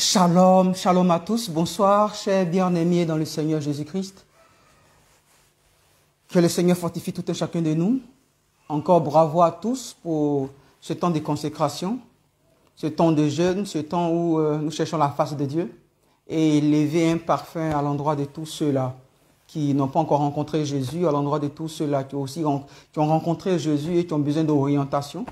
Shalom, shalom à tous. Bonsoir, chers bien-aimés dans le Seigneur Jésus-Christ. Que le Seigneur fortifie tout un chacun de nous. Encore bravo à tous pour ce temps de consécration, ce temps de jeûne, ce temps où nous cherchons la face de Dieu et élever un parfum à l'endroit de tous ceux-là qui n'ont pas encore rencontré Jésus, à l'endroit de tous ceux-là qui ont rencontré Jésus et qui ont besoin d'orientation,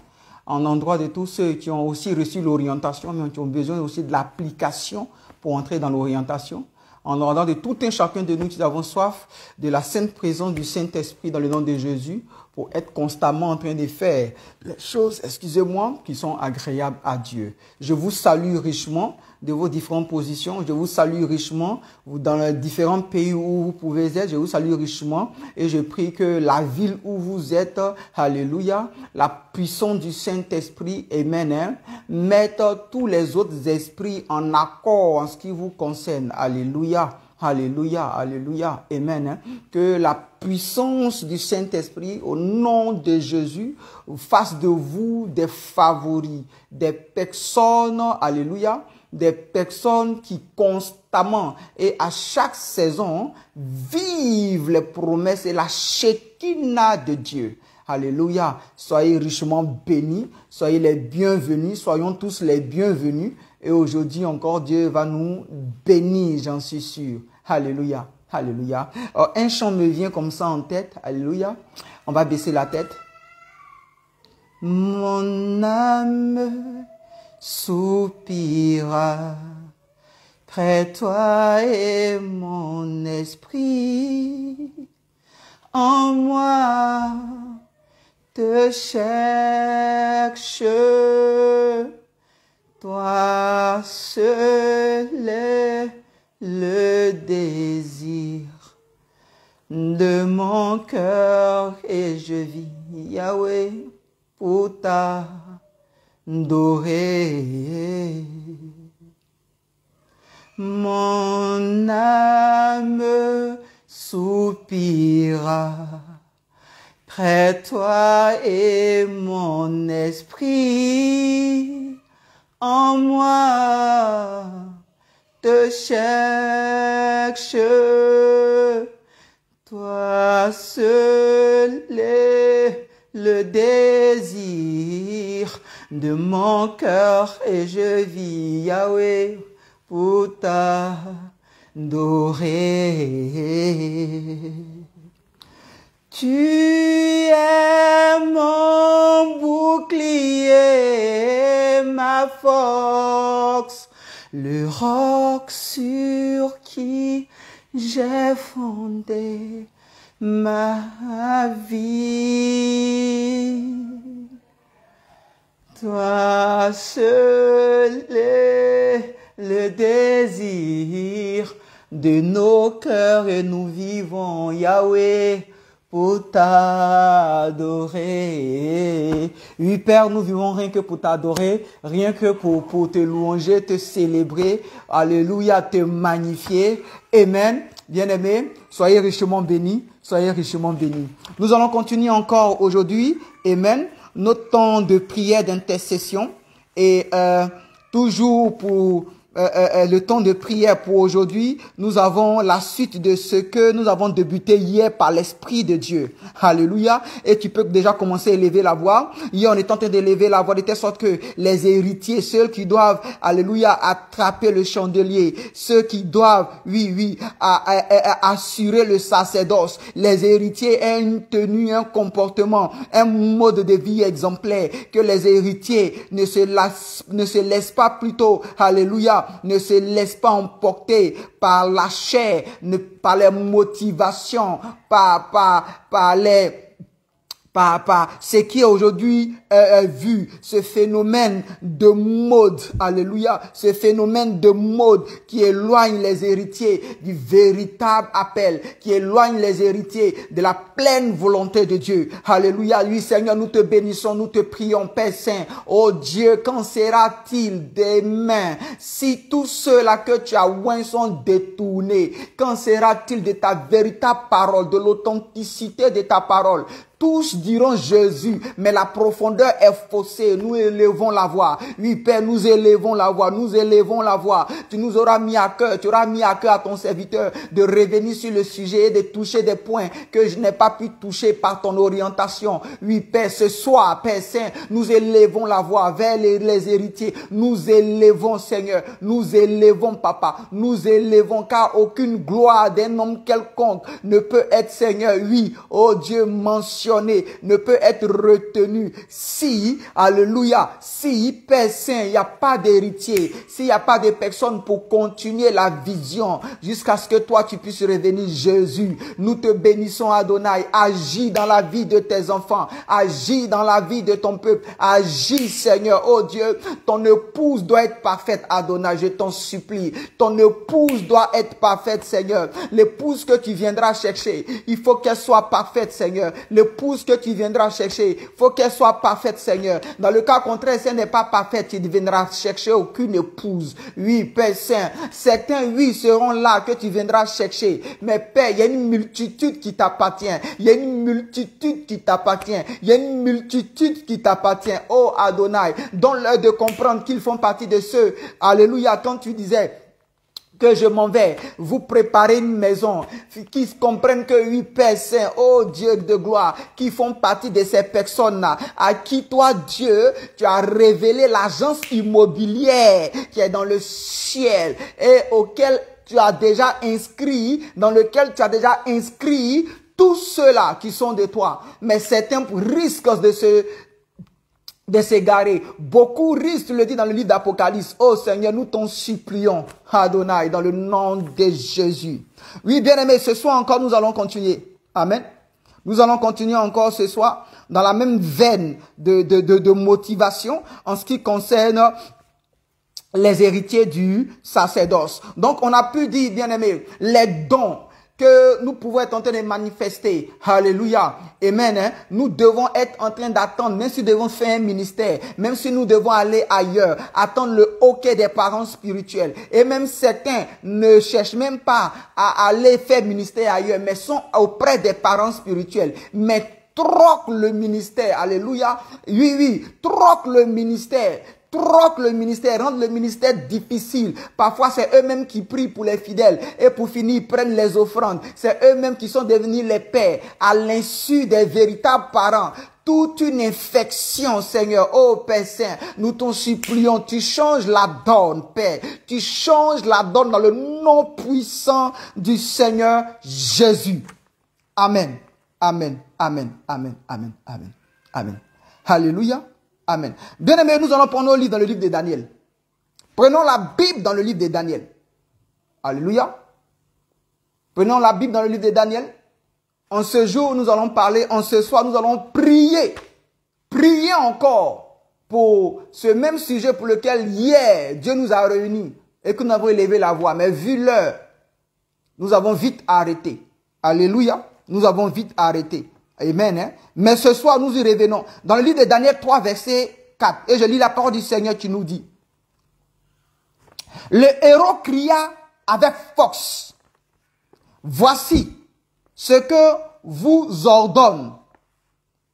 en endroit de tous ceux qui ont aussi reçu l'orientation, mais qui ont besoin aussi de l'application pour entrer dans l'orientation. En ordre de tout un chacun de nous qui avons soif de la sainte présence du Saint-Esprit dans le nom de Jésus pour être constamment en train de faire les choses, excusez-moi, qui sont agréables à Dieu. Je vous salue richement de vos différentes positions. Je vous salue richement dans les différents pays où vous pouvez être. Je vous salue richement et je prie que la ville où vous êtes, alléluia, la puissance du Saint-Esprit, amen, hein, mette tous les autres esprits en accord en ce qui vous concerne. Alléluia. Alléluia, alléluia, amen. Hein. Que la puissance du Saint-Esprit, au nom de Jésus, fasse de vous des favoris, des personnes, alléluia, des personnes qui constamment et à chaque saison vivent les promesses et la Shekinah de Dieu. Alléluia. Soyez richement bénis, soyez les bienvenus, soyons tous les bienvenus. Et aujourd'hui encore, Dieu va nous bénir, j'en suis sûr. Alléluia, alléluia. Alors, un chant me vient comme ça en tête. Alléluia. On va baisser la tête. Mon âme soupira près toi et mon esprit en moi te cherche. Toi seul est le désir de mon cœur et je vis, Yahweh, pour t'adorer. Mon âme soupira près toi et mon esprit en moi te cherche. Toi seul est le désir de mon cœur et je vis, Yahweh, pour t'adorer. Tu es mon bouclier, ma force, le roc sur qui j'ai fondé ma vie. Toi seul est le désir de nos cœurs et nous vivons, Yahweh, pour t'adorer. Oui, Père, nous vivons rien que pour t'adorer, rien que pour te louanger, te célébrer, alléluia, te magnifier. Amen. Bien-aimés, soyez richement bénis, soyez richement bénis. Nous allons continuer encore aujourd'hui, amen, notre temps de prière, d'intercession et toujours pour le temps de prière pour aujourd'hui, nous avons la suite de ce que nous avons débuté hier par l'Esprit de Dieu. Alléluia. Et tu peux déjà commencer à élever la voix. Hier, on est en train d'élever la voix de telle sorte que les héritiers, ceux qui doivent, alléluia, attraper le chandelier, ceux qui doivent, assurer le sacerdoce, les héritiers aient une tenue, un comportement, un mode de vie exemplaire, que les héritiers ne se laissent pas plutôt, alléluia, ne se laisse pas emporter par la chair, par les motivations, par ce qui est aujourd'hui vu, ce phénomène de mode, alléluia, ce phénomène de mode qui éloigne les héritiers du véritable appel, qui éloigne les héritiers de la pleine volonté de Dieu. Alléluia, oui Seigneur, nous te bénissons, nous te prions, Père Saint. Oh Dieu, quand sera-t-il demain si tous ceux-là que tu as oints sont détournés? Quand sera-t-il de ta véritable parole, de l'authenticité de ta parole? Tous diront Jésus, mais la profondeur est faussée. Nous élevons la voix. Oui, Père, nous élevons la voix. Nous élevons la voix. Tu nous auras mis à cœur. Tu auras mis à cœur à ton serviteur de revenir sur le sujet et de toucher des points que je n'ai pas pu toucher par ton orientation. Oui, Père, ce soir, Père Saint, nous élevons la voix vers les héritiers. Nous élevons, Seigneur. Nous élevons, Papa. Nous élevons, car aucune gloire d'un homme quelconque ne peut être, Seigneur, oui, oh Dieu, mentionné, ne peut être retenu. Si, alléluia, si, Père Saint, il n'y a pas d'héritier, s'il n'y a pas de personne pour continuer la vision jusqu'à ce que toi tu puisses revenir, Jésus, nous te bénissons, Adonai. Agis dans la vie de tes enfants, agis dans la vie de ton peuple, agis, Seigneur, oh Dieu, ton épouse doit être parfaite, Adonai, je t'en supplie. Ton épouse doit être parfaite, Seigneur. L'épouse que tu viendras chercher, il faut qu'elle soit parfaite, Seigneur. L'épouse que tu viendras chercher, il faut qu'elle soit parfaite, Seigneur. Dans le cas contraire, si elle n'est pas parfaite, tu ne viendras chercher aucune épouse. Oui, Père Saint, certains, oui, seront là que tu viendras chercher. Mais Père, il y a une multitude qui t'appartient. Il y a une multitude qui t'appartient. Il y a une multitude qui t'appartient. Oh Adonai, donne-leur de comprendre qu'ils font partie de ceux, alléluia, quand tu disais que je m'en vais vous préparer une maison, qui comprennent que oui, Père Saint, oh Dieu de gloire, qui font partie de ces personnes-là, à qui toi, Dieu, tu as révélé l'agence immobilière qui est dans le ciel et auquel tu as déjà inscrit, dans lequel tu as déjà inscrit tous ceux-là qui sont de toi. Mais certains risquent de s'égarer. Beaucoup risquent, tu le dis dans le livre d'Apocalypse. Oh Seigneur, nous t'en supplions, Adonai, dans le nom de Jésus. Oui, bien-aimés, ce soir encore, nous allons continuer. Amen. Nous allons continuer encore ce soir dans la même veine de motivation en ce qui concerne les héritiers du sacerdoce. Donc, on a pu dire, bien-aimés, les dons que nous pouvons être en train de manifester. Alléluia. Amen. Hein? Nous devons être en train d'attendre, même si nous devons faire un ministère, même si nous devons aller ailleurs, attendre le hockey des parents spirituels. Et même certains ne cherchent même pas à aller faire ministère ailleurs, mais sont auprès des parents spirituels. Mais troque le ministère. Alléluia. Oui, oui. Troque le ministère. Troque le ministère, rendent le ministère difficile. Parfois, c'est eux-mêmes qui prient pour les fidèles. Et pour finir, ils prennent les offrandes. C'est eux-mêmes qui sont devenus les pères, à l'insu des véritables parents. Toute une infection, Seigneur. Oh, Père Saint, nous t'en supplions. Tu changes la donne, Père. Tu changes la donne dans le nom puissant du Seigneur Jésus. Amen. Amen. Amen. Amen. Amen. Amen. Amen. Alléluia. Amen. Bien-aimés, nous allons prendre nos livres dans le livre de Daniel. Prenons la Bible dans le livre de Daniel. Alléluia. Prenons la Bible dans le livre de Daniel. En ce jour, nous allons parler, en ce soir, nous allons prier. Prier encore pour ce même sujet pour lequel hier, Dieu nous a réunis et que nous avons élevé la voix. Mais vu l'heure, nous avons vite arrêté. Alléluia. Nous avons vite arrêté. Amen. Hein? Mais ce soir, nous y revenons. Dans le livre de Daniel 3, verset 4. Et je lis la parole du Seigneur qui nous dit. Le héros cria avec force. Voici ce que vous ordonne.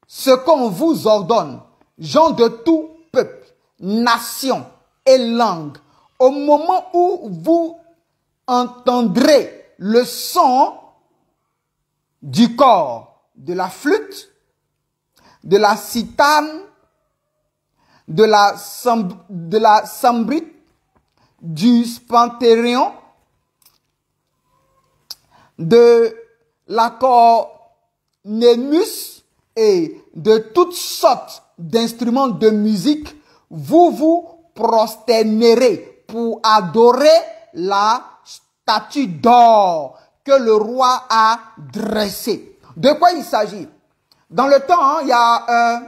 Ce qu'on vous ordonne. Gens de tout peuple, nation et langue. Au moment où vous entendrez le son du corps, de la flûte, de la cithane, de la sambrite, du spantérion, de l'accornémus et de toutes sortes d'instruments de musique, vous vous prosternerez pour adorer la statue d'or que le roi a dressée. De quoi il s'agit? Dans le temps, il y a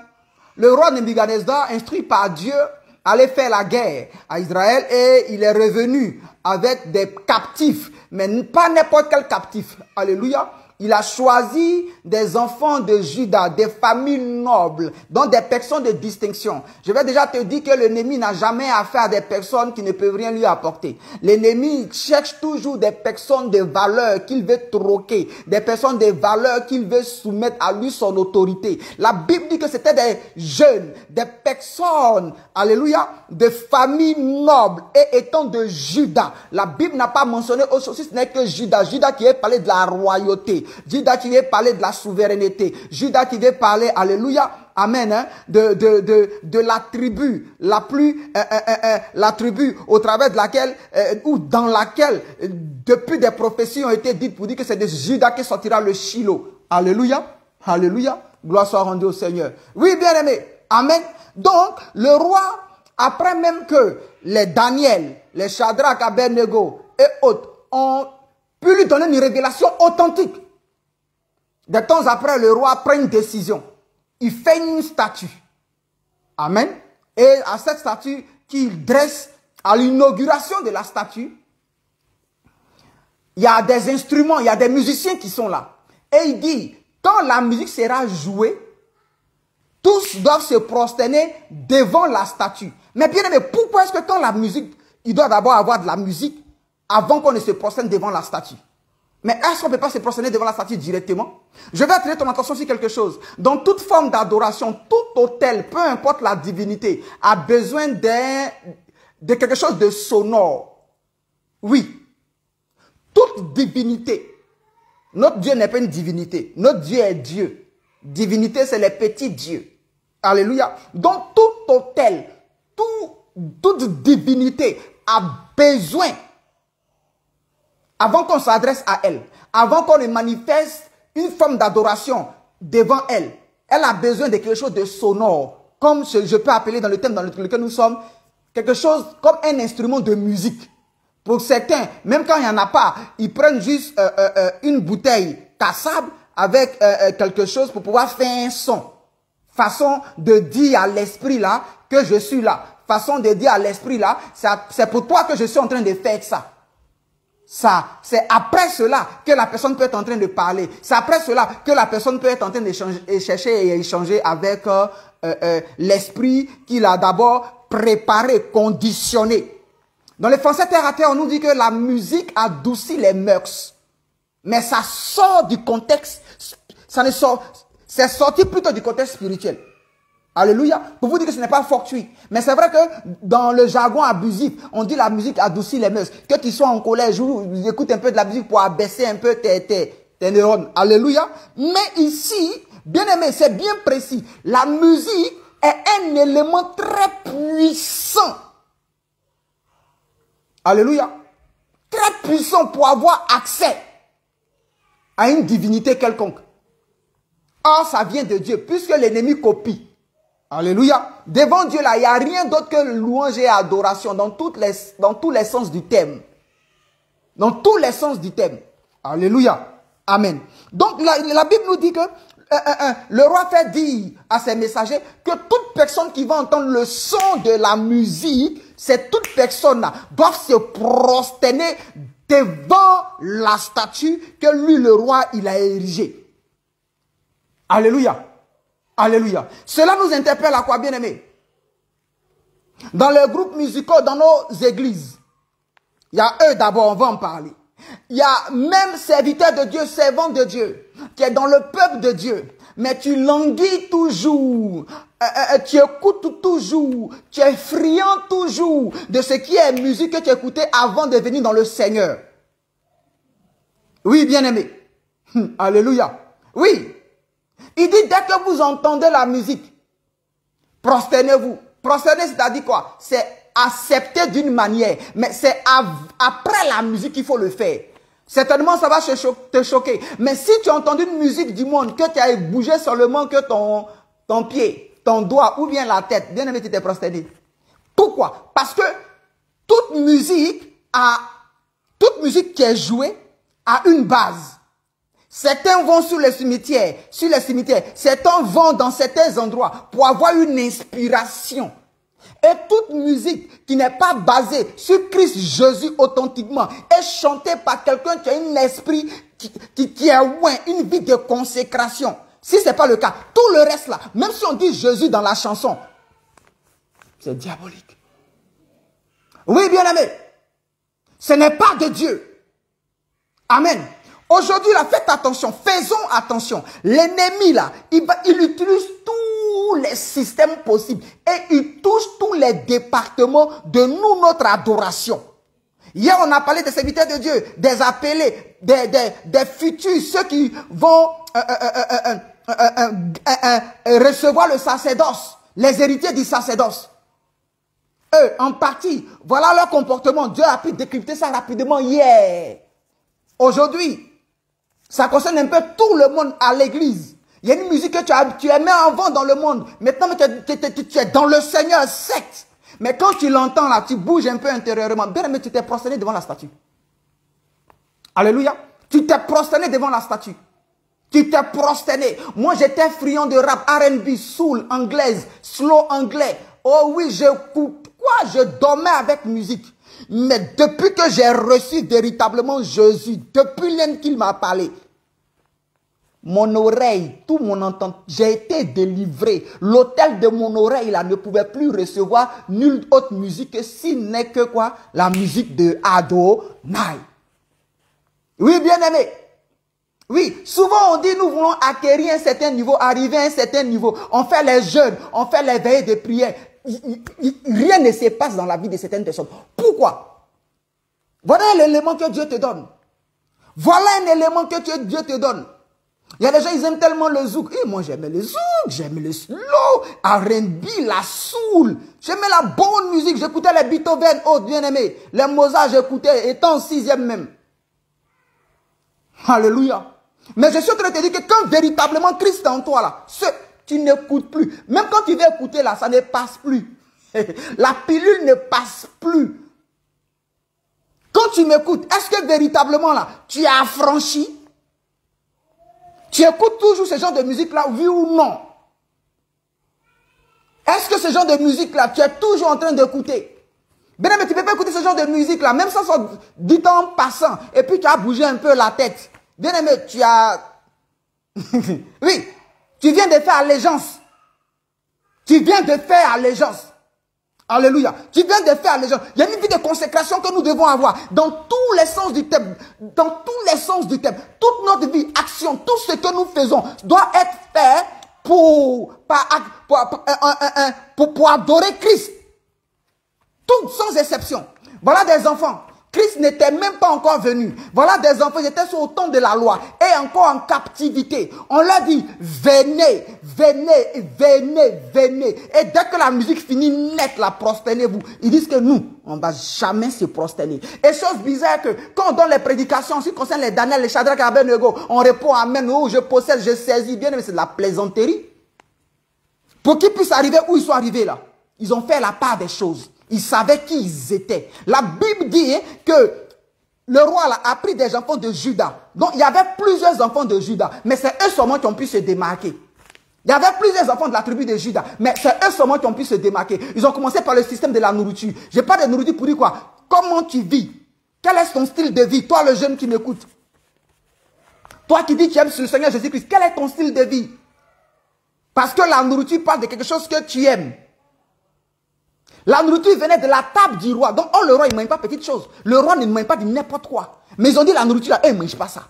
le roi Nebuchadnezzar, instruit par Dieu, allait faire la guerre à Israël et il est revenu avec des captifs, mais pas n'importe quel captif. Alléluia. il a choisi des enfants de Juda, des familles nobles, dont des personnes de distinction. Je vais déjà te dire que l'ennemi n'a jamais affaire à des personnes qui ne peuvent rien lui apporter. L'ennemi cherche toujours des personnes de valeur qu'il veut troquer, des personnes de valeur qu'il veut soumettre à lui son autorité. La Bible dit que c'était des jeunes, des personnes, alléluia, de familles nobles et étant de Juda. La Bible n'a pas mentionné autre chose, ce n'est que Juda. Juda qui veut parler de la royauté. Juda qui veut parler de la souveraineté. Juda qui veut parler, alléluia, amen, hein, de la tribu, la tribu au travers de laquelle, ou dans laquelle, depuis des prophéties ont été dites pour dire que c'est de Juda qui sortira le Shiloh. Alléluia, alléluia, gloire soit rendue au Seigneur. Oui, bien aimé, amen. Donc, le roi, après même que les Daniel, les Shadrach, Abednego et autres ont pu lui donner une révélation authentique. De temps après, le roi prend une décision. Il fait une statue. Amen. Et à cette statue qu'il dresse, à l'inauguration de la statue, il y a des instruments, il y a des musiciens qui sont là. Et il dit, quand la musique sera jouée, tous doivent se prosterner devant la statue. Mais bien aimé, pourquoi est-ce que quand la musique, il doit d'abord avoir de la musique avant qu'on ne se prosterne devant la statue? Mais est-ce qu'on ne peut pas se prosterner devant la statue directement? Je vais attirer ton attention sur quelque chose. Dans toute forme d'adoration, tout autel, peu importe la divinité, a besoin de quelque chose de sonore. Oui. Toute divinité. Notre Dieu n'est pas une divinité. Notre Dieu est Dieu. Divinité, c'est les petits dieux. Alléluia. Donc, tout autel, toute divinité a besoin, avant qu'on s'adresse à elle, avant qu'on ne manifeste une forme d'adoration devant elle, elle a besoin de quelque chose de sonore, comme je peux appeler dans le thème dans lequel nous sommes, quelque chose comme un instrument de musique. Pour certains, même quand il n'y en a pas, ils prennent juste une bouteille cassable avec quelque chose pour pouvoir faire un son. Façon de dire à l'esprit là que je suis là. Façon de dire à l'esprit là, c'est pour toi que je suis en train de faire ça. C'est après cela que la personne peut être en train de parler. C'est après cela que la personne peut être en train de chercher et échanger avec l'esprit qu'il a d'abord préparé, conditionné. Dans les français terre à terre, on nous dit que la musique adoucit les mœurs. Mais ça sort du contexte, c'est sorti plutôt du contexte spirituel. Alléluia. Pour vous dire que ce n'est pas fortuit. Mais c'est vrai que dans le jargon abusif, on dit la musique adoucit les mœurs. Que tu sois en collège ou écoutes un peu de la musique pour abaisser un peu tes neurones. Alléluia. Mais ici, bien aimé, c'est bien précis. La musique est un élément très puissant. Alléluia. Très puissant pour avoir accès à une divinité quelconque. Or, ça vient de Dieu, puisque l'ennemi copie. Alléluia. Devant Dieu, là, il n'y a rien d'autre que louange et adoration dans tous les sens du thème. Dans tous les sens du thème. Alléluia. Amen. Donc, la Bible nous dit que le roi fait dire à ses messagers que toute personne qui va entendre le son de la musique, c'est toute personne-là, doit se prosterner devant la statue que lui, le roi, il a érigée. Alléluia. Alléluia. Cela nous interpelle à quoi, bien aimé? Dans les groupes musicaux, dans nos églises, il y a eux d'abord, on va en parler. Il y a même serviteurs de Dieu, servants de Dieu, qui est dans le peuple de Dieu. Mais tu languis toujours, tu écoutes toujours, tu es friand toujours de ce qui est musique que tu écoutais avant de venir dans le Seigneur. Oui, bien aimé. Alléluia. Oui. Il dit, dès que vous entendez la musique, prosternez-vous. Prosterner, c'est-à-dire quoi? C'est accepter d'une manière, mais c'est après la musique qu'il faut le faire. Certainement, ça va te choquer. Mais si tu as entendu une musique du monde, que tu as bougé seulement que ton pied, ton doigt ou bien la tête, bien aimé, tu t'es prosterné. Pourquoi? Parce que toute musique qui est jouée a une base. Certains vont sur les cimetières. Certains vont dans certains endroits pour avoir une inspiration. Et toute musique qui n'est pas basée sur Christ Jésus authentiquement est chantée par quelqu'un qui a un esprit qui est loin, une vie de consécration. Si ce n'est pas le cas, tout le reste là, même si on dit Jésus dans la chanson, c'est diabolique. Oui, bien-aimé, ce n'est pas de Dieu. Amen. Aujourd'hui, là, faites attention, faisons attention. L'ennemi, là, il utilise tous les systèmes possibles et il touche tous les départements de nous, notre adoration. Hier, on a parlé des serviteurs de Dieu, des appelés, des futurs, ceux qui vont recevoir le sacerdoce, les héritiers du sacerdoce. Eux, en partie, voilà leur comportement. Dieu a pu décrypter ça rapidement hier. Aujourd'hui, ça concerne un peu tout le monde à l'église. Il y a une musique que tu aimais avant dans le monde. Maintenant, tu es dans le Seigneur secte. Mais quand tu l'entends là, tu bouges un peu intérieurement. Bien, mais tu t'es prosterné devant la statue. Alléluia. Tu t'es prosterné devant la statue. Tu t'es prosterné. Moi, j'étais friand de rap, R&B, soul, anglaise, slow anglais. Oh oui, j'écoute quoi? Je dormais avec musique. Mais depuis que j'ai reçu véritablement Jésus, depuis l'un qu'il m'a parlé, mon oreille, tout mon entendement, j'ai été délivré. L'autel de mon oreille là ne pouvait plus recevoir nulle autre musique que s'il n'est que quoi? La musique de Adonai. Oui, bien-aimé. Oui, souvent on dit nous voulons acquérir un certain niveau, arriver à un certain niveau. On fait les jeûnes, on fait les veillées de prière. Rien ne se passe dans la vie de certaines personnes. Pourquoi? Voilà l'élément que Dieu te donne. Voilà un élément que Dieu te donne. Il y a des gens, ils aiment tellement le zouk. Et moi, j'aimais le zouk, j'aimais le slow, R&B, la soul. J'aimais la bonne musique. J'écoutais les Beethoven, oh bien-aimé. Les Mozart, j'écoutais, étant en 6e même. Alléluia. Mais je suis en train de te dire que quand véritablement Christ est en toi, là, tu n'écoutes plus. Même quand tu veux écouter là, ça ne passe plus. La pilule ne passe plus. Quand tu m'écoutes, est-ce que véritablement là, tu es affranchi? Tu écoutes toujours ce genre de musique là, oui ou non? Est-ce que ce genre de musique là, tu es toujours en train d'écouter? Ben mais tu ne peux pas écouter ce genre de musique là, même sans dit en passant, et puis tu as bougé un peu la tête. Bien aimé, tu as... oui, tu viens de faire allégeance. Tu viens de faire allégeance. Alléluia. Tu viens de faire allégeance. Il y a une vie de consécration que nous devons avoir dans tous les sens du thème. Dans tous les sens du thème. Toute notre vie, action, tout ce que nous faisons doit être fait pour adorer Christ. Toutes sans exception. Voilà des enfants. Christ n'était même pas encore venu. Voilà des enfants, ils étaient sur le temps de la loi et encore en captivité. On leur dit, venez, venez, venez, venez. Et dès que la musique finit net, là, prosternez-vous. Ils disent que nous, on ne va jamais se prosterner. Et chose bizarre que quand on donne les prédications, en ce qui concerne les Daniel, les Shadrach et Abednego, on répond amen, oh, je possède, je saisis bien, mais c'est de la plaisanterie. Pour qu'ils puissent arriver où ils sont arrivés là, ils ont fait la part des choses. Ils savaient qui ils étaient. La Bible dit que le roi là, a pris des enfants de Juda. Donc il y avait plusieurs enfants de Juda. Mais c'est eux seulement qui ont pu se démarquer. Il y avait plusieurs enfants de la tribu de Juda. Mais c'est eux seulement qui ont pu se démarquer. Ils ont commencé par le système de la nourriture. Je parle de nourriture pour dire quoi? Comment tu vis? Quel est ton style de vie? Toi le jeune qui m'écoute. Toi qui dis que tu aimes le Seigneur Jésus-Christ. Quel est ton style de vie? Parce que la nourriture parle de quelque chose que tu aimes. La nourriture venait de la table du roi. Donc, oh, le roi, il ne mange pas petite chose. Le roi ne mange pas de n'importe quoi. Mais ils ont dit la nourriture, là, ils ne mangent pas ça.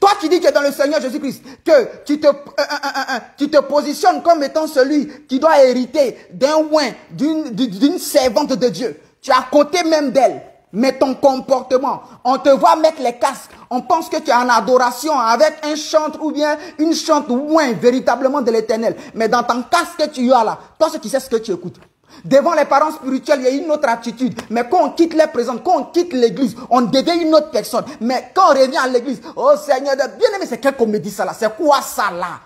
Toi qui dis que dans le Seigneur Jésus-Christ, que tu te positionnes comme étant celui qui doit hériter d'un oin, d'une servante de Dieu. Tu es à côté même d'elle. Mais ton comportement, on te voit mettre les casques. On pense que tu es en adoration avec un chantre ou bien une chante oin véritablement de l'éternel. Mais dans ton casque que tu as là, toi, tu sais ce que tu écoutes. Devant les parents spirituels, il y a une autre attitude. Mais quand on quitte les présentes, quand on quitte l'église, on devient une autre personne. Mais quand on revient à l'église, oh Seigneur, bien aimé, c'est quel qu'on me dit ça là? C'est quoi ça là?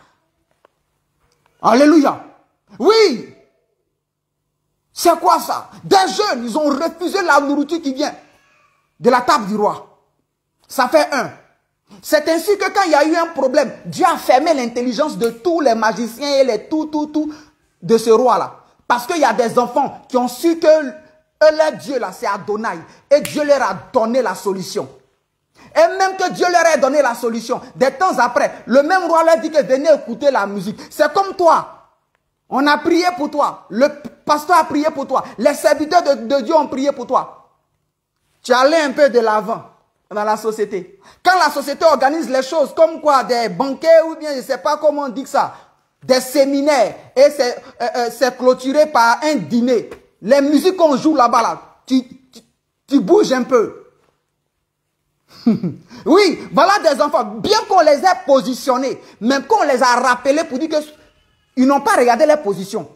Alléluia. Oui. C'est quoi ça? Des jeunes, ils ont refusé la nourriture qui vient de la table du roi. Ça fait un. C'est ainsi que quand il y a eu un problème, Dieu a fermé l'intelligence de tous les magiciens et les tout de ce roi là. Parce qu'il y a des enfants qui ont su que leur Dieu, là, c'est Adonai. Et Dieu leur a donné la solution. Et même que Dieu leur ait donné la solution, des temps après, le même roi leur dit que venez écouter la musique. C'est comme toi. On a prié pour toi. Le pasteur a prié pour toi. Les serviteurs de Dieu ont prié pour toi. Tu allais un peu de l'avant dans la société. Quand la société organise les choses comme quoi, des banquets ou bien je ne sais pas comment on dit ça, des séminaires, et c'est clôturé par un dîner. Les musiques qu'on joue là-bas, là, tu bouges un peu. Oui, voilà des enfants, bien qu'on les ait positionnés, même qu'on les a rappelés pour dire qu'ils n'ont pas regardé leur position.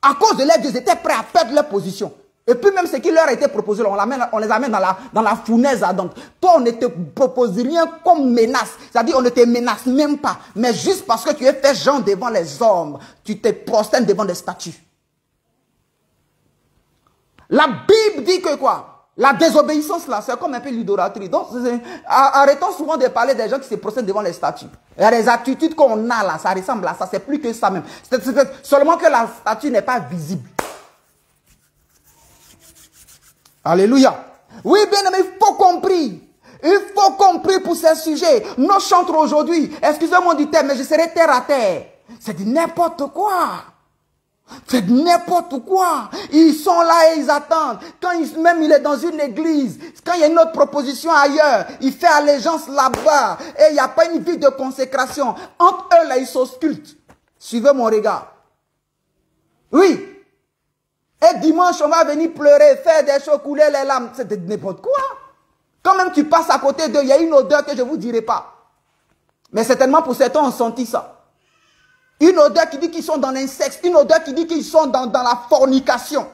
À cause de leur Dieu, ils étaient prêts à perdre leur position. Et puis même ce qui leur a été proposé, on les amène dans la fournaise ardente. Toi, on ne te propose rien comme menace. C'est-à-dire, on ne te menace même pas. Mais juste parce que tu es fait genre devant les hommes, tu te prosternes devant des statues. La Bible dit que quoi? La désobéissance là, c'est comme un peu l'idolâtrie. Donc, arrêtons souvent de parler des gens qui se prosternent devant les statues. Il y a des attitudes qu'on a là, ça ressemble à ça, c'est plus que ça même. C'est seulement que la statue n'est pas visible. Alléluia. Oui, bien aimé, il faut compris. Il faut compris pour ces sujets. Nos chantres aujourd'hui, excusez-moi du terme, mais je serai terre à terre. C'est de n'importe quoi. C'est de n'importe quoi. Ils sont là et ils attendent. Quand même il est dans une église, quand il y a une autre proposition ailleurs, il fait allégeance là-bas. Et il n'y a pas une vie de consécration. Entre eux là, ils s'auscultent. Suivez mon regard. Oui. Et dimanche, on va venir pleurer, faire des choses, couler les larmes. C'est de n'importe quoi. Quand même tu passes à côté d'eux, il y a une odeur que je ne vous dirai pas. Mais certainement pour certains, on sentit ça. Une odeur qui dit qu'ils sont dans l'insexe. Une odeur qui dit qu'ils sont dans la fornication.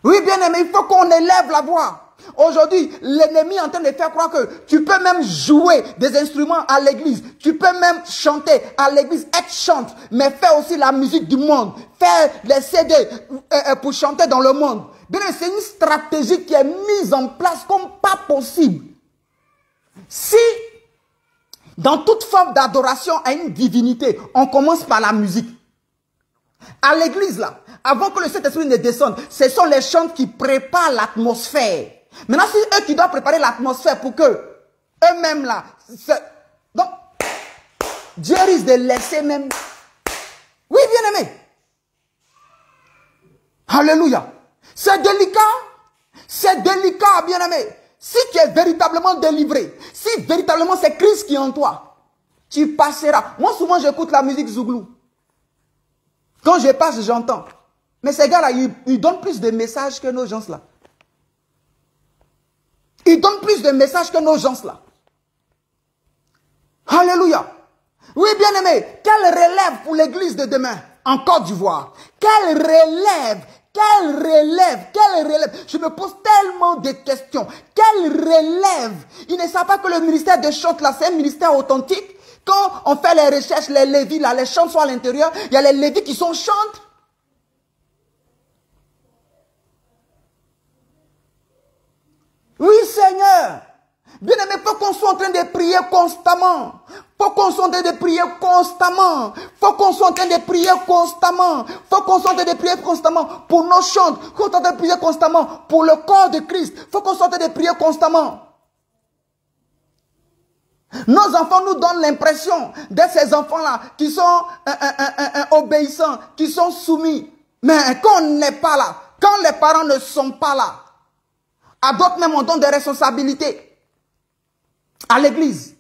Oui, bien aimé, il faut qu'on élève la voix. Aujourd'hui, l'ennemi est en train de faire croire que tu peux même jouer des instruments à l'église. Tu peux même chanter à l'église, être chante, mais faire aussi la musique du monde. Faire les CD pour chanter dans le monde. Bien, c'est une stratégie qui est mise en place comme pas possible. Si, dans toute forme d'adoration à une divinité, on commence par la musique. À l'église, là, avant que le Saint-Esprit ne descende, ce sont les chants qui préparent l'atmosphère. Maintenant, c'est eux qui doivent préparer l'atmosphère pour que eux-mêmes là. Donc, Dieu risque de laisser même. Oui, bien aimé. Alléluia. C'est délicat. C'est délicat, bien aimé. Si tu es véritablement délivré, si véritablement c'est Christ qui est en toi, tu passeras. Moi, souvent, j'écoute la musique Zouglou. Quand je passe, j'entends. Mais ces gars-là, ils donnent plus de messages que nos gens là. Ils donnent plus de messages que nos gens là. Alléluia. Oui, bien aimé, quelle relève pour l'église de demain en Côte d'Ivoire? Quelle relève? Quelle relève? Quelle relève? Je me pose tellement de questions. Quelle relève? Ils ne savent pas que le ministère de chante là, c'est un ministère authentique. Quand on fait les recherches, les lévis là, les chants sont à l'intérieur, il y a les lévis qui sont chantes. Oui, Seigneur. Bien aimé, il faut qu'on soit en train de prier constamment. Faut qu'on soit en train de prier constamment. Faut qu'on soit en train de prier constamment. Faut qu'on soit en train de prier constamment pour nos chants. Faut qu'on soit en train de prier constamment pour le corps de Christ. Faut qu'on soit en train de prier constamment. Nos enfants nous donnent l'impression d'être ces enfants-là qui sont obéissants, qui sont soumis. Mais quand on n'est pas là, quand les parents ne sont pas là, à d'autres même on donne des responsabilités à l'église,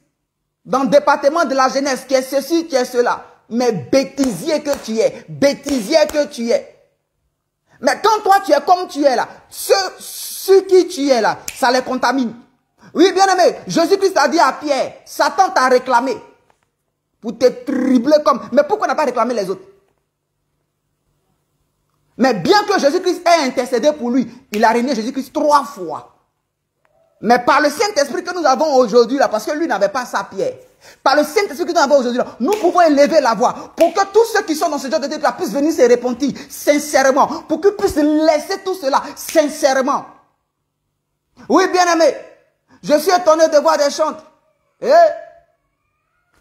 dans le département de la jeunesse, qui est ceci, qui est cela. Mais bêtisier que tu es, bêtisier que tu es. Mais quand toi tu es comme tu es là, ceux qui tu es là, ça les contamine. Oui, bien aimé, Jésus-Christ a dit à Pierre, Satan t'a réclamé pour te tribler comme... Mais pourquoi n'a pas réclamé les autres? Mais bien que Jésus-Christ ait intercédé pour lui, il a régné Jésus-Christ 3 fois. Mais par le Saint-Esprit que nous avons aujourd'hui, là, parce que lui n'avait pas sa pierre, par le Saint-Esprit que nous avons aujourd'hui, nous pouvons élever la voix pour que tous ceux qui sont dans ce genre de Dieu puissent venir se repentir sincèrement, pour qu'ils puissent laisser tout cela sincèrement. Oui, bien aimé, je suis étonné de voir des chantres. Et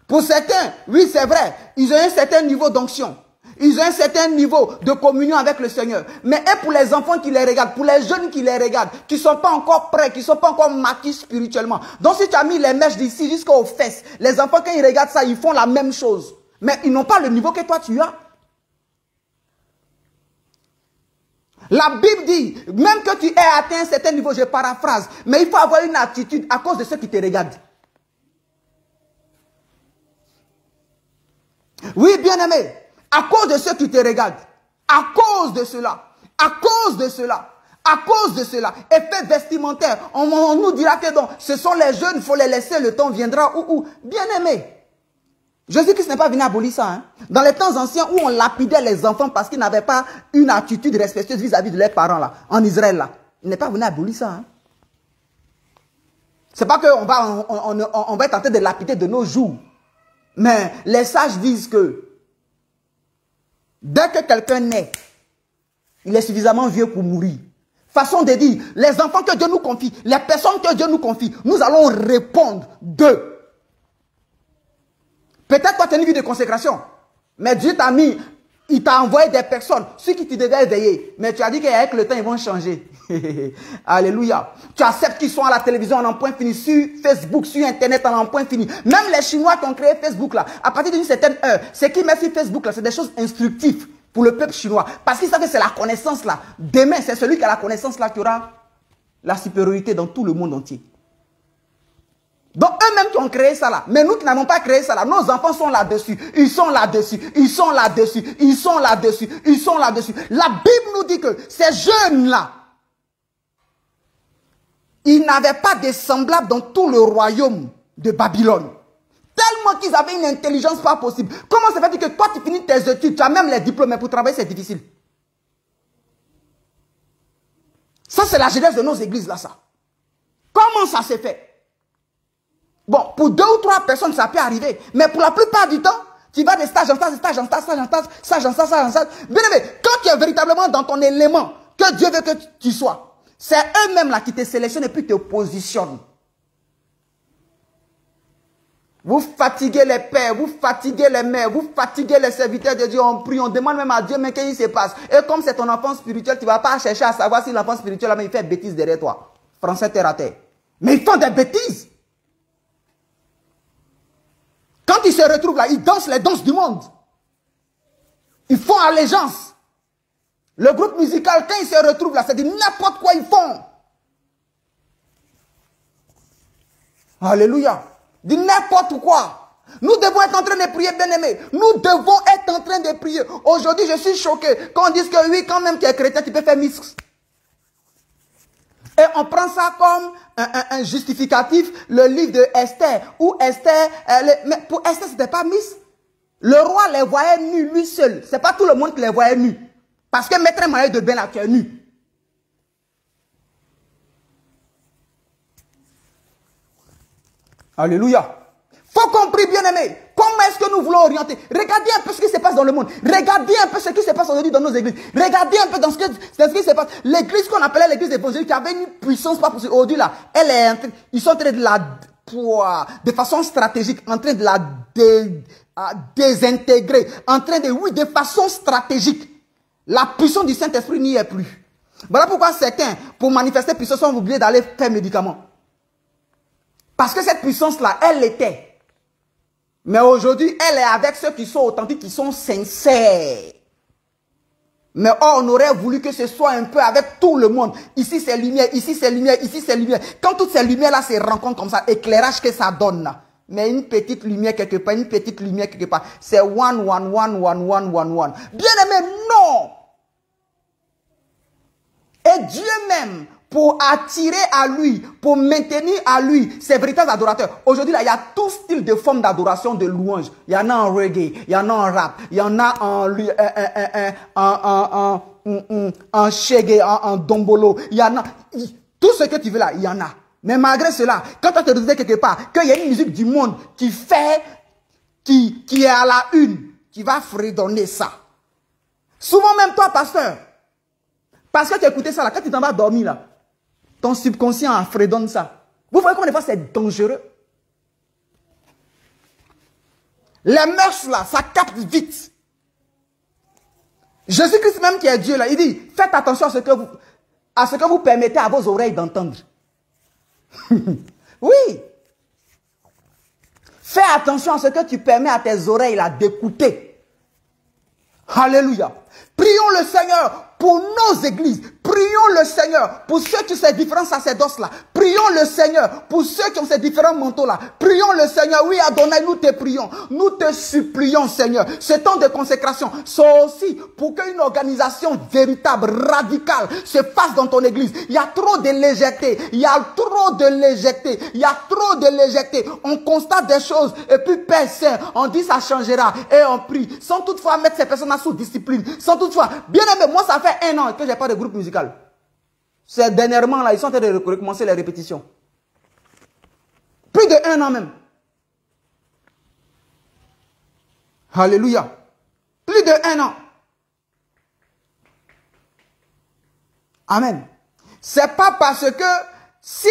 pour certains, oui, c'est vrai, ils ont un certain niveau d'onction. Ils ont un certain niveau de communion avec le Seigneur. Mais et pour les enfants qui les regardent, pour les jeunes qui les regardent, qui ne sont pas encore prêts, qui ne sont pas encore maquis spirituellement. Donc si tu as mis les mèches d'ici jusqu'aux fesses, les enfants quand ils regardent ça, ils font la même chose. Mais ils n'ont pas le niveau que toi tu as. La Bible dit, même que tu aies atteint un certain niveau, je paraphrase, mais il faut avoir une attitude à cause de ceux qui te regardent. Oui, bien-aimé, à cause de ceux qui te regardent, à cause de cela, à cause de cela, à cause de cela, effet vestimentaire, on nous dira que donc, ce sont les jeunes, il faut les laisser, le temps viendra, bien-aimé. Jésus-Christ n'est pas venu abolir ça. Hein. Dans les temps anciens où on lapidait les enfants parce qu'ils n'avaient pas une attitude respectueuse vis-à-vis de leurs parents, là, en Israël, là, il n'est pas venu abolir ça. Hein. C'est pas qu'on va, on va être en train de lapider de nos jours. Mais les sages disent que dès que quelqu'un naît, il est suffisamment vieux pour mourir. Façon de dire, les enfants que Dieu nous confie, les personnes que Dieu nous confie, nous allons répondre d'eux. Peut-être toi tu as une vie de consécration, mais Dieu t'a mis, il t'a envoyé des personnes, ceux qui te devaient éveiller, mais tu as dit qu'avec le temps ils vont changer. Alléluia. Tu acceptes qu'ils sont à la télévision en point fini, sur Facebook, sur Internet en point fini. Même les Chinois qui ont créé Facebook là, à partir d'une certaine heure, ce qu'ils mettent sur Facebook là, c'est des choses instructives pour le peuple chinois. Parce qu'ils savent que c'est la connaissance là. Demain, c'est celui qui a la connaissance là qui aura la supériorité dans tout le monde entier. Donc eux-mêmes qui ont créé ça là, mais nous qui n'avons pas créé ça là, nos enfants sont là-dessus, ils sont là-dessus, ils sont là-dessus, ils sont là-dessus, ils sont là-dessus. La Bible nous dit que ces jeunes-là, ils n'avaient pas de semblable dans tout le royaume de Babylone. Tellement qu'ils avaient une intelligence pas possible. Comment ça fait que toi tu finis tes études, tu as même les diplômes, mais pour travailler c'est difficile. Ça c'est la jeunesse de nos églises là, ça. Comment ça s'est fait? Bon, pour 2 ou 3 personnes, ça peut arriver. Mais pour la plupart du temps, tu vas de stage en stage, stage en stage, stage en stage, stage en stage, stage en stage. Bien aimé, quand tu es véritablement dans ton élément, que Dieu veut que tu sois, c'est eux-mêmes là qui te sélectionnent et puis te positionnent. Vous fatiguez les pères, vous fatiguez les mères, vous fatiguez les serviteurs de Dieu. On prie, on demande même à Dieu, mais qu'est-ce qui se passe? Et comme c'est ton enfant spirituel, tu ne vas pas chercher à savoir si l'enfant spirituel, là, mais il fait bêtises derrière toi. Français terre à terre. Mais ils font des bêtises. Quand ils se retrouvent là, ils dansent les danses du monde. Ils font allégeance. Le groupe musical, quand ils se retrouvent là, c'est de n'importe quoi ils font. Alléluia. De n'importe quoi. Nous devons être en train de prier, bien-aimés. Nous devons être en train de prier. Aujourd'hui, je suis choqué quand on dit que oui, quand même tu es chrétien, tu peux faire miss. Et on prend ça comme un justificatif, le livre de Esther, où Esther, mais pour Esther, ce n'était pas Miss. Le roi les voyait nus, lui seul. Ce n'est pas tout le monde qui les voyait nus. Parce que mettre un maillot de bain là, tu es nu. Alléluia. Faut qu'on prie, bien-aimé. Comment est-ce que nous voulons orienter? Regardez un peu ce qui se passe dans le monde. Regardez un peu ce qui se passe aujourd'hui dans nos églises. Regardez un peu dans ce qui se passe. L'église qu'on appelait l'église évangélique, qui avait une puissance pas possible. Aujourd'hui, là, ils sont en train de de façon stratégique, en train de la désintégrer. En train de façon stratégique. La puissance du Saint-Esprit n'y est plus. Voilà pourquoi certains, pour manifester puissance, sont obligés d'aller faire médicaments. Parce que cette puissance-là, elle l'était. Mais aujourd'hui, elle est avec ceux qui sont authentiques, qui sont sincères. Mais on aurait voulu que ce soit un peu avec tout le monde. Ici, c'est lumière, ici, c'est lumière, ici, c'est lumière. Quand toutes ces lumières-là se rencontrent comme ça, éclairage que ça donne là. Mais une petite lumière quelque part, une petite lumière quelque part. C'est one. Bien aimé, non. Et Dieu même, pour attirer à lui, pour maintenir à lui ses véritables adorateurs. Aujourd'hui, là, il y a tout style de forme d'adoration, de louange. Il y en a en reggae, il y en a en rap, il y en a en shaggy, en dombolo. Il y en a tout ce que tu veux là, il y en a. Mais malgré cela, quand tu te retrouves quelque part, qu'il y a une musique du monde qui est à la une, qui va fredonner ça. Souvent même toi, pasteur, parce que tu écoutais ça là, quand tu t'en vas dormir là, ton subconscient fredonne ça. Vous voyez comment des fois c'est dangereux. Les mœurs là, ça capte vite. Jésus-Christ même qui est Dieu là, il dit, faites attention à ce que vous permettez à vos oreilles d'entendre. Oui. Fais attention à ce que tu permets à tes oreilles là d'écouter. Alléluia. Prions le Seigneur pour nos églises. Prions le Seigneur pour ceux qui ont ces différents sacerdoces-là. Prions le Seigneur pour ceux qui ont ces différents manteaux-là. Prions le Seigneur. Oui, Adonai, nous te prions. Nous te supplions, Seigneur. Ce temps de consécration, c'est aussi pour qu'une organisation véritable, radicale, se fasse dans ton église. Il y a trop de légèreté. Il y a trop de légèreté. Il y a trop de légèreté. On constate des choses et puis Père Saint, on dit ça changera et on prie. Sans toutefois mettre ces personnes sous discipline. Sans toutefois, bien aimé, moi ça fait 1 an que je n'ai pas de groupe musical. C'est dernièrement là, ils sont en train de recommencer les répétitions. Plus de 1 an même. Alléluia. Plus de 1 an. Amen. C'est pas parce que si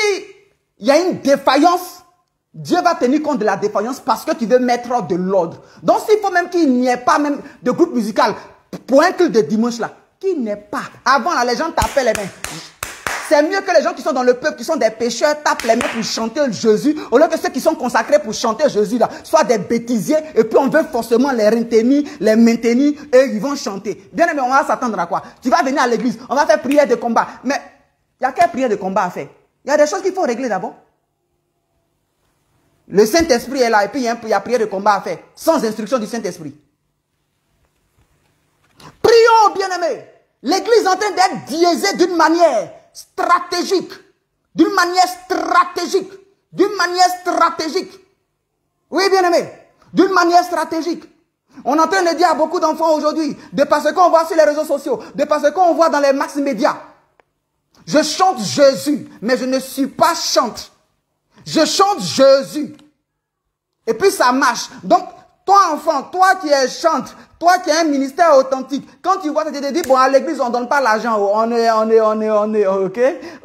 il y a une défaillance, Dieu va tenir compte de la défaillance parce que tu veux mettre de l'ordre. Donc s'il faut même qu'il n'y ait pas même de groupe musical pour un culte de dimanche là, qu'il n'y ait pas. Avant là, les gens tapaient les mains. C'est mieux que les gens qui sont dans le peuple, qui sont des pécheurs, tapent les mains pour chanter Jésus, au lieu que ceux qui sont consacrés pour chanter Jésus là, soient des bêtisiers, et puis on veut forcément les retenir, les maintenir, et ils vont chanter. Bien aimé, on va s'attendre à quoi? Tu vas venir à l'église, on va faire prière de combat. Mais il y a quelle prière de combat à faire? Il y a des choses qu'il faut régler d'abord. Le Saint-Esprit est là, et puis il y a prière de combat à faire, sans instruction du Saint-Esprit. Prions, bien-aimés. L'église est en train d'être biaisée d'une manière stratégique. D'une manière stratégique. D'une manière stratégique. Oui, bien-aimés. D'une manière stratégique. On est en train de dire à beaucoup d'enfants aujourd'hui, de parce qu'on voit sur les réseaux sociaux, de parce qu'on voit dans les mass médias. Je chante Jésus, mais je ne suis pas chante. Je chante Jésus. Et puis ça marche. Donc, toi enfant, toi qui es chante, toi qui as un ministère authentique, quand tu vois, tu te dis, bon, à l'église, on ne donne pas l'argent, on est,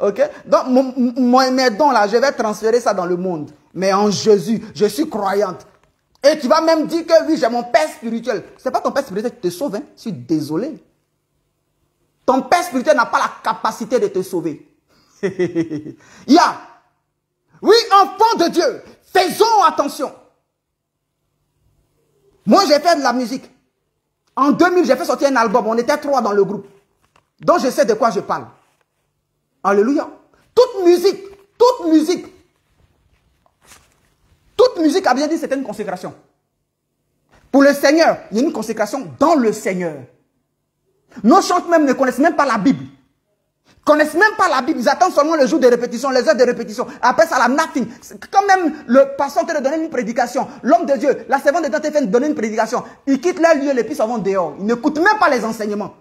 ok. Donc, mes dons là, je vais transférer ça dans le monde. Mais en Jésus, je suis croyante. Et tu vas même dire que oui, j'ai mon père spirituel. C'est pas ton père spirituel qui te sauve, hein. Je suis désolé. Ton père spirituel n'a pas la capacité de te sauver. Oui, enfants de Dieu, faisons attention. Moi, j'ai fait de la musique. En 2000, j'ai fait sortir un album. On était 3 dans le groupe. Donc, je sais de quoi je parle. Alléluia. Toute musique a bien dit c'était une consécration. Pour le Seigneur, il y a une consécration dans le Seigneur. Nos chants même ne connaissent même pas la Bible. Connaissent même pas la Bible, ils attendent seulement le jour de répétition, les heures de répétition. Après ça, la nothing. Quand même le pasteur te donne une prédication, l'homme de Dieu, la servante de Dieu te fait donner une prédication. Ils quittent leur lieu, les puis s'en vont dehors. Ils n'écoutent même pas les enseignements.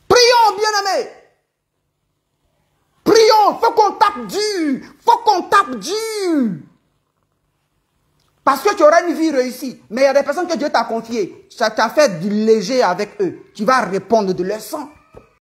Prions, bien-aimés. Prions, faut qu'on tape dur. Faut qu'on tape dur. Parce que tu auras une vie réussie. Mais il y a des personnes que Dieu t'a confiées. Tu as fait du léger avec eux. Tu vas répondre de leur sang.